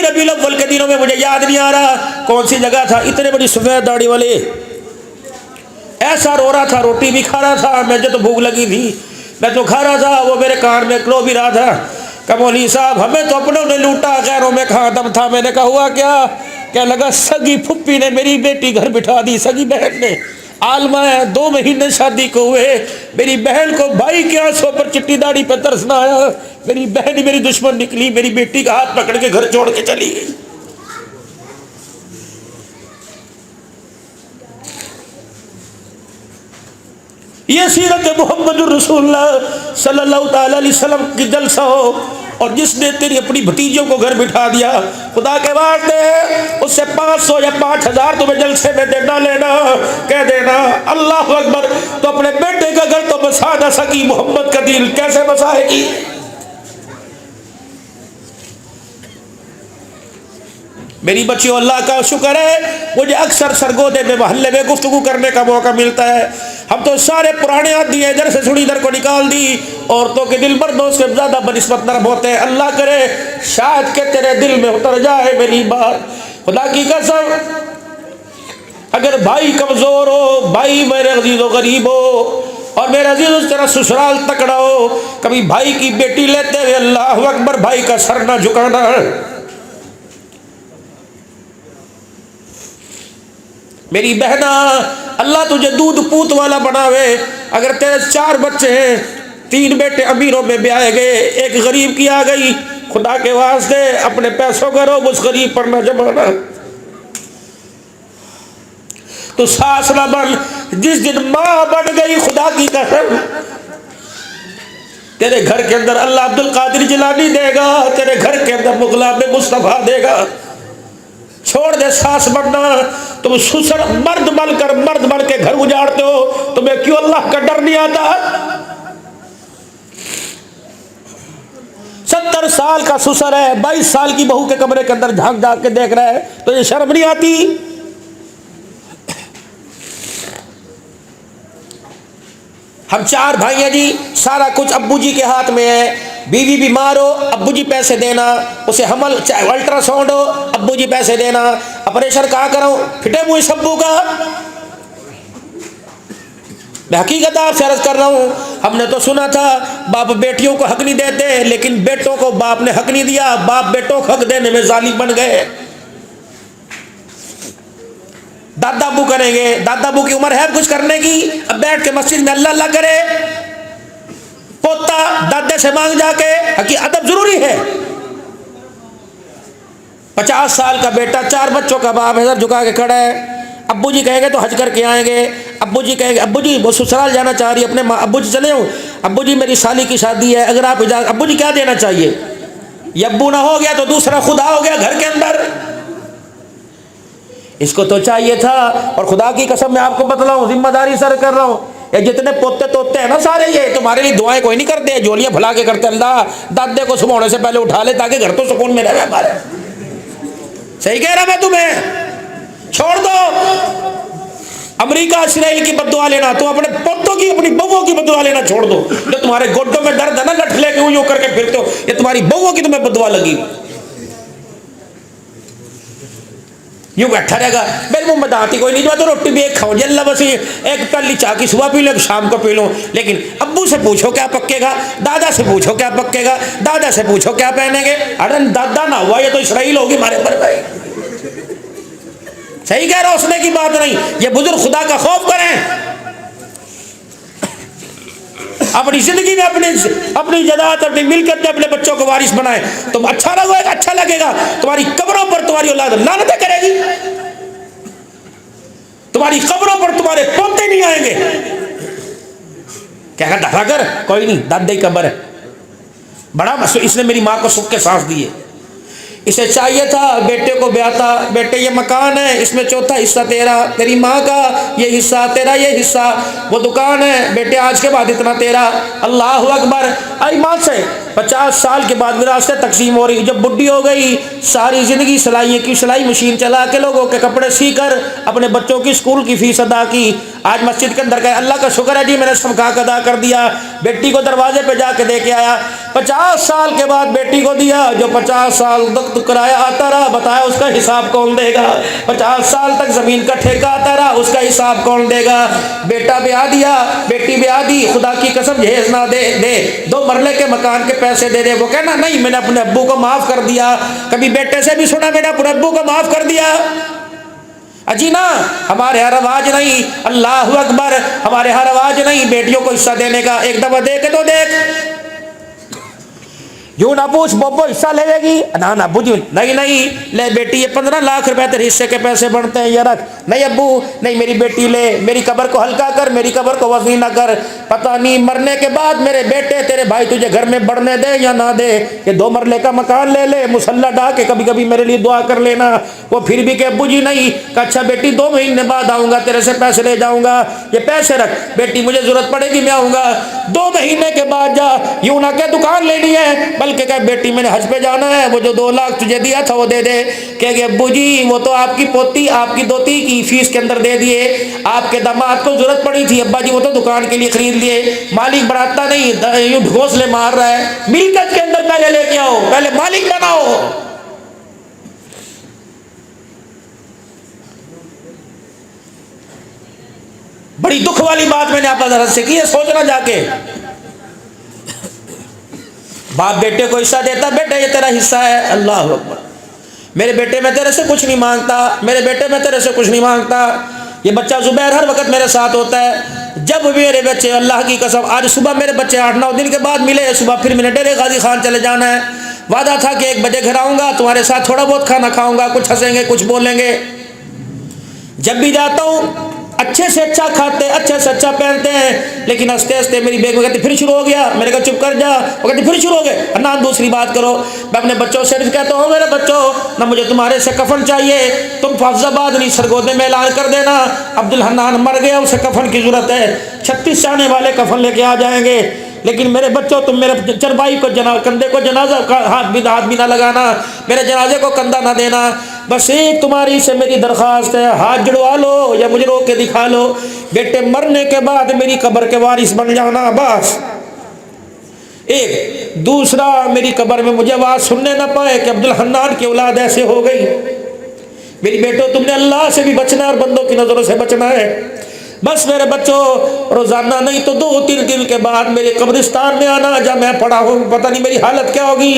रबीउल अव्वल के दिनों में, मुझे याद नहीं आ रहा कौन सी जगह था, इतने बड़ी सफेद दाढ़ी वाले, ऐसा रो रहा था, रोटी भी खा रहा था, मुझे तो भूख लगी थी, मैं तो खा रहा था, वो मेरे कान में रो भी रहा था कि मौलवी साहब हमें तो अपनों ने लूटा, गैरों में कहाँ दम था। मैंने कहा हुआ क्या लगा, सगी फुप्पी ने मेरी बेटी घर बिठा दी, सगी बहन ने, आलमा है, 2 महीने शादी को हुए, मेरी बहन को भाई के आंसू पर चिट्टी दाढ़ी पर तरसना आया, मेरी बहन ही मेरी दुश्मन निकली, मेरी बेटी का हाथ पकड़ के घर छोड़ के चली गई। ये सीरत मोहम्मद रसूलुल्लाह सल्लल्लाहु अलैहि वसल्लम की जलसा हो, और जिसने तेरी अपनी भतीजों को घर बिठा दिया, खुदा के वास्ते उससे 500 या 5000 तुम्हें जलसे में देना लेना, कह देना अल्लाह अकबर। तो अपने बेटे का घर तो बसा ना सकी, मोहम्मद का दिल कैसे बसाएगी। मेरी बच्चियों, अल्लाह का शुक्र है मुझे अक्सर सरगोदे में मोहल्ले में गुफ्तगू करने का मौका मिलता है। हम तो सारे पुराने आदमी इधर से सुनी इधर को निकाल दी, औरतों के दिल मर्दों से ज़्यादा बनिस्बत नरम होते हैं। अल्लाह करे शायद के तेरे दिल में उतर जाए मेरी बात, खुदा की कसम। अगर भाई कमज़ोर हो, भाई मेरे अजीज़ गरीब हो, और मेरे अजीज़ तेरा ससुराल तकड़ा हो, कभी भाई की बेटी लेते हुए अल्लाह अकबर भाई का सर ना झुकाना। मेरी बहना, अल्लाह तुझे दूध पूत वाला बनावे। अगर तेरे 4 बच्चे हैं, 3 बेटे अमीरों में ब्याहे गए, एक गरीब की आ गई, खुदा के वास्ते अपने पैसों का रोब उस गरीब पर न जमाना। तो सास न बन, जिस दिन माँ बन गई, खुदा की कसम तेरे घर के अंदर अल्लाह अब्दुल कादिर जिलानी देगा, तेरे घर के अंदर मुगलाब मुस्तफा देगा। छोड़ दे सास बनना, तुम ससुर मर्द बन के घर उजाड़ते हो, तुम्हें क्यों अल्लाह का डर नहीं आता। 70 साल का ससुर है, 22 साल की बहू के कमरे के अंदर झांक के देख रहा है, तो ये शर्म नहीं आती। हम 4 भाई हैं जी, सारा कुछ अब्बू जी के हाथ में है। बीवी बीमार हो, अब्बू जी पैसे देना, उसे हमल चाहे अल्ट्रासाउंड हो, अब्बू जी पैसे देना, ऑपरेशन कहाँ कराऊं, फिटे मुँह सब्बू का। मैं हकीकत आपसे अर्ज कर रहा हूँ, हमने तो सुना था बाप बेटियों को हक नहीं देते, लेकिन बेटों को बाप ने हक नहीं दिया, बाप बेटों को हक देने में जालिम बन गए। दादा अब्बू करेंगे, दादा अब्बू की उम्र है कुछ करने की, अब बैठ के मस्जिद में अल्लाह अल्लाह करे। पोता दादे से मांग जाके, हकी अदब जरूरी है। 50 साल का बेटा, 4 बच्चों का बाप है, सर झुका के खड़ा है। अब्बू जी कहेंगे तो हज करके आएंगे, अब्बू जी कहेंगे, अब्बू जी वो ससुराल जाना चाह रही है अपने, अब्बू जी चले हूँ, अब्बू जी मेरी साली की शादी है, अगर आप इजाजत, अब्बू जी क्या देना चाहिए। ये अब्बू ना हो गया तो दूसरा खुदा हो गया घर के अंदर। इसको तो चाहिए था, और खुदा की कसम मैं आपको बतलाऊं, जिम्मेदारी सर कर रहा हूँ, ये जितने पोते तोते हैं ना सारे, ये तुम्हारे लिए दुआएं कोई नहीं करते, जोलियां भुला के करते। अल्लाह दादे को सुबह होने से पहले उठा ले, ताकि घर तो सुकून में रहे हमारे। सही कह रहा मैं तुम्हें, छोड़ दो अमेरिका इसराइल की बद्दुआ लेना, तुम अपने पोतों की अपनी बहुओं की बद्दुआ लेना छोड़ दो। जो तुम्हारे गोड्डों में दर्द है ना, लठ लेके यूं करके फिरते हो, ये तुम्हारी बहुओं की तुम्हें बद्दुआ लगी। यूं बैठा रहेगा, मेरे मुंह में दांती कोई नहीं, जो तो रोटी भी एक खाऊं जल्ला, बस एक प्याली चाय की सुबह पी लो, शाम को पी लो। लेकिन अब्बू से पूछो क्या पक्केगा, दादा से पूछो क्या पक्केगा, दादा से पूछो क्या पहनेंगे। अरे दादा ना हुआ, ये तो इसराइल होगी हमारे पर भाई। सही कह रहा, उसने की बात नहीं। ये बुजुर्ग खुदा का खौफ करें, अपनी जिंदगी में अपनी जदात, अपनी मिल्कियत में अपने बच्चों को वारिस बनाए। तुम अच्छा लगेगा, तुम्हारी कब्रों पर तुम्हारी औलाद लानतें करेगी, तुम्हारी कब्रों पर तुम्हारे पोते नहीं आएंगे। क्या दफा कर, कोई नहीं, दादा की कब्र है, बड़ा इसने मेरी माँ को सुख के सांस दिए। इसे चाहिए था बेटे को ब्याहता, बेटे ये मकान है, इसमें चौथा हिस्सा तेरा, तेरी माँ का ये हिस्सा, तेरा ये हिस्सा, वो दुकान है बेटे, आज के बाद इतना तेरा। अल्लाह अकबर। आई माँ से 50 साल के बाद विरासत तकसीम हो रही। जब बुढ़ी हो गई, सारी ज़िंदगी सिलाई मशीन चला के लोगों के कपड़े सी कर अपने बच्चों की स्कूल की फ़ीस अदा की। आज मस्जिद के अंदर गए, अल्लाह का शुक्र है जी मैंने सबका अदा कर दिया। बेटी को दरवाजे पे जाके दे के आया, 50 साल के बाद बेटी को दिया, जो 50 साल तक किराया आता रहा, बताया उसका हिसाब कौन देगा? 50 साल तक जमीन का ठेका आता रहा, उसका हिसाब कौन देगा? बेटा ब्याह दिया, बेटी ब्याह दी, खुदा की कसम जहेज ना दे 2 मरले के मकान के पैसे दे दे, वो कहना नहीं मैंने अपने अब्बू को माफ कर दिया। कभी बेटे से भी सुना मैंने अपने अब्बू को माफ कर दिया? अजी ना, हमारे यहाँ रवाज नहीं, अल्लाह अकबर, हमारे यहाँ रवाज नहीं बेटियों को हिस्सा देने का। एक दफा देख तो देख, यूं ना पूछ बब्बो हिस्सा ले लेगी ना, ना बुझ नहीं नहीं ले बेटी ये 15 लाख रुपए तेरे हिस्से के पैसे बनते हैं, ये रख। नहीं अब्बू नहीं, मेरी बेटी ले, मेरी कब्र को हल्का कर, मेरी कब्र को वसी ना कर। पता नहीं मरने के बाद मेरे बेटे तेरे भाई तुझे घर में बढ़ने दे या ना दे, ये 2 मरले का मकान ले ले, मुसल्ला ढा के कभी कभी मेरे लिए दुआ कर लेना। वो फिर भी के अब्बू जी नहीं, अच्छा बेटी 2 महीने बाद आऊंगा, तेरे से पैसे ले जाऊंगा, ये पैसे रख, बेटी मुझे जरूरत पड़ेगी मैं आऊंगा। 2 महीने के बाद जा, यूं ना के दुकान लेनी है, बल्कि कह बेटी मैंने हज पे जाना है, वो जो 2 लाख तुझे दिया था वो दे दे। कहेंगे अब्बू जी वो तो आपकी पोती आपकी दोती की फीस के अंदर दे दिए, आपके दामाद को जरूरत पड़ी थी, अब्बा जी वो तो दुकान के लिए खरीद लिए। मालिक बनाता नहीं, यूं घोंसले मार रहा है। मिल्कियत के अंदर पहले लेके आओ, पहले मालिक बनाओ। बड़ी दुख वाली बात मैंने आप हजरत से की है, सोचना जाके। बाप बेटे को हिस्सा देता, बेटे ये तेरा हिस्सा है, अल्लाह अकबर, मेरे बेटे मैं तेरे से कुछ नहीं मांगता, मेरे बेटे मैं तेरे से कुछ नहीं मांगता। ये बच्चा जुबैर हर वक्त मेरे साथ होता है। जब मेरे बच्चे, अल्लाह की कसम, आज सुबह मेरे बच्चे 8-9 दिन के बाद मिले, सुबह फिर मैंने डेरे गाजी खान चले जाना है, वादा था कि 1 बजे घर आऊँगा, तुम्हारे साथ थोड़ा बहुत खाना खाऊंगा, कुछ हंसेंगे कुछ बोलेंगे। जब भी जाता हूँ अच्छे से अच्छा खाते, अच्छे से अच्छा पहनते हैं, लेकिन हंसते हंसते मेरी बेगम कहती फिर शुरू हो गया। मैंने कहा चुप कर जा, वो कहती फिर शुरू हो गए ना, दूसरी बात करो। मैं अपने बच्चों से कहता हूँ मेरे बच्चों ना मुझे तुम्हारे से कफन चाहिए, तुम फैजाबाद नहीं सरगोदे में ऐलान कर देना अब्दुल हन्नान मर गया, उसे कफन की जरूरत है, 36 आने वाले कफन लेके आ जाएंगे। लेकिन मेरे बच्चों तुम मेरे चरपाई को कंधे को जनाजा का हाथ भी ना लगाना, मेरे जनाजे को कंधा ना देना। बस एक तुम्हारी से मेरी दरख्वास्त है, हाथ जुड़वा लो या मुझे रोक के दिखा लो, बेटे मरने के बाद मेरी कब्र के वारिस बन जाना बस। एक दूसरा, मेरी कब्र में मुझे आवाज सुनने ना पाए कि अब्दुल हन्नान की औलाद ऐसे हो गई। मेरी बेटो तुमने अल्लाह से भी बचना है और बंदों की नजरों से बचना है। बस मेरे बच्चों रोजाना नहीं तो 2-3 दिन के बाद मेरे कब्रिस्तान में आना, जब मैं पड़ा हूँ पता नहीं मेरी हालत क्या होगी।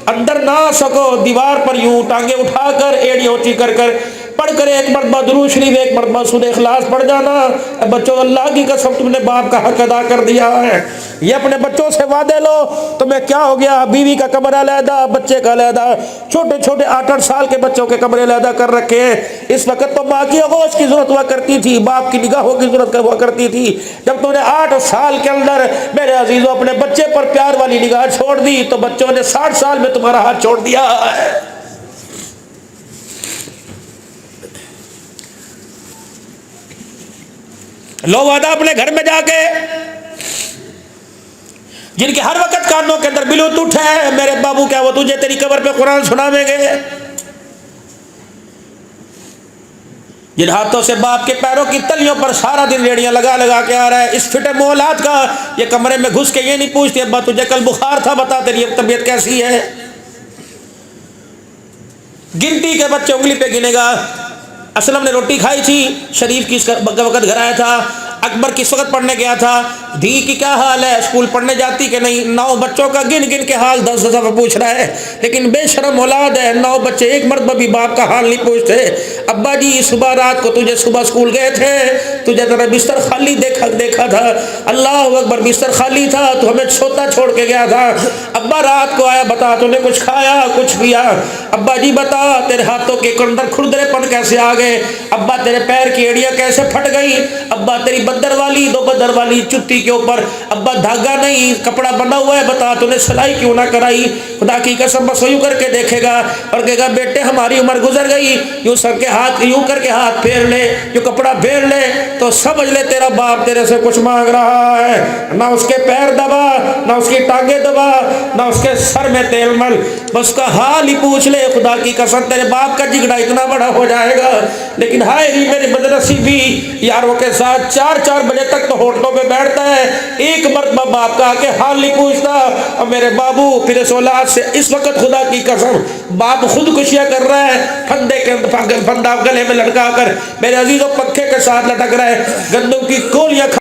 अंदर ना सको, दीवार पर यूं टांगे उठाकर एड़ी ऊंची कर कर पढ़कर 1 मरतबा दुरूद शरीफ 1 मरतबा सूरह इखलास पढ़ जाना। बच्चों अल्लाह की कसम तुमने बाप का हक अदा कर दिया है। ये अपने बच्चों से वादे लो, तुम्हें क्या हो गया, बीवी का कमरा अलहदा, बच्चे का अलहदा, छोटे छोटे 8-8 साल के बच्चों के कमरे अलहदा कर रखे हैं। इस वक्त तो माँ की आगोश की जरूरत हुआ करती थी, बाप की निगाहों की जरूरत हुआ करती थी। जब तुमने 8 साल के अंदर मेरे अजीजों अपने बच्चे पर प्यार वाली निगाह छोड़ दी, तो बच्चों ने 60 साल में तुम्हारा हाथ छोड़ दिया है। लो वादा अपने घर में जाके, जिनके हर वक्त कानों के अंदर ब्लूटूथ है, मेरे बाबू क्या वो तुझे तेरी कब्र पे कुरान सुनावेंगे। जिन हाथों से बाप के पैरों की तलियों पर सारा दिन रेडियां लगा लगा के आ रहा है, इस फिटे मोहलात का, ये कमरे में घुस के ये नहीं पूछते अब्बा तुझे कल बुखार था, बता तेरी तबीयत कैसी है। गिनती के बच्चे उंगली पे गिनेगा। असलम ने रोटी खाई थी, शरीफ किस वक्त घर आया था, अकबर किस वक्त पढ़ने गया था, धी की क्या हाल है, स्कूल पढ़ने जाती कि नहीं। 9 बच्चों का गिन गिन के हाल 10 दफा पूछ रहा है, लेकिन बेशरम औलाद है। 9 बच्चे 1 मरतबा भी बाप का हाल नहीं पूछते। अब्बा जी सुबह रात को तुझे सुबह स्कूल गए थे, तुझे तेरा बिस्तर खाली देखा था, अल्लाह अकबर बिस्तर खाली था, तो हमें सोता छोड़ के गया था। अब्बा रात को आया, बता तूने कुछ खाया कुछ पिया। अब्बा जी बता तेरे हाथों के अंदर खुरदरेपन कैसे आ गए। अब्बा तेरे पैर की एड़ियाँ कैसे फट गई। अब्बा तेरी बदर वाली 2 बदर वाली जुत्ती के ऊपर अब्बा धागा नहीं कपड़ा बना हुआ है, बता तूने सिलाई क्यों ना कराई। खुदा की कसम बस यूं करके देखेगा और कहेगा बेटे हमारी उम्र गुजर गई, यूं सर के हाथ यूं करके हाथ फेर ले, जो कपड़ा फेर ले तो समझ ले तेरा बाप तेरे से कुछ मांग रहा है। ना उसके पैर दबा, ना उसकी टांगे दबा, ना उसके सर में तेल मल, बस उसका हाल ही पूछ ले। खुदा की कसम तेरे बाप का जिगड़ा इतना बड़ा हो जाएगा। लेकिन हाय री मेरी बदनसीबी, यारों के साथ 4-4 बजे तक तो होटलों में बैठता है, एक मरतबा बाप का आके हाल नहीं पूछता। और मेरे बाबू फिर इस औलाद से इस वक्त खुदा की कसम बाप खुदकुशियां कर रहा है, फंदे के फंदा गले में लटका कर मेरे अजीजों पंखे के साथ लटक रहा है, गंदम की गोलियां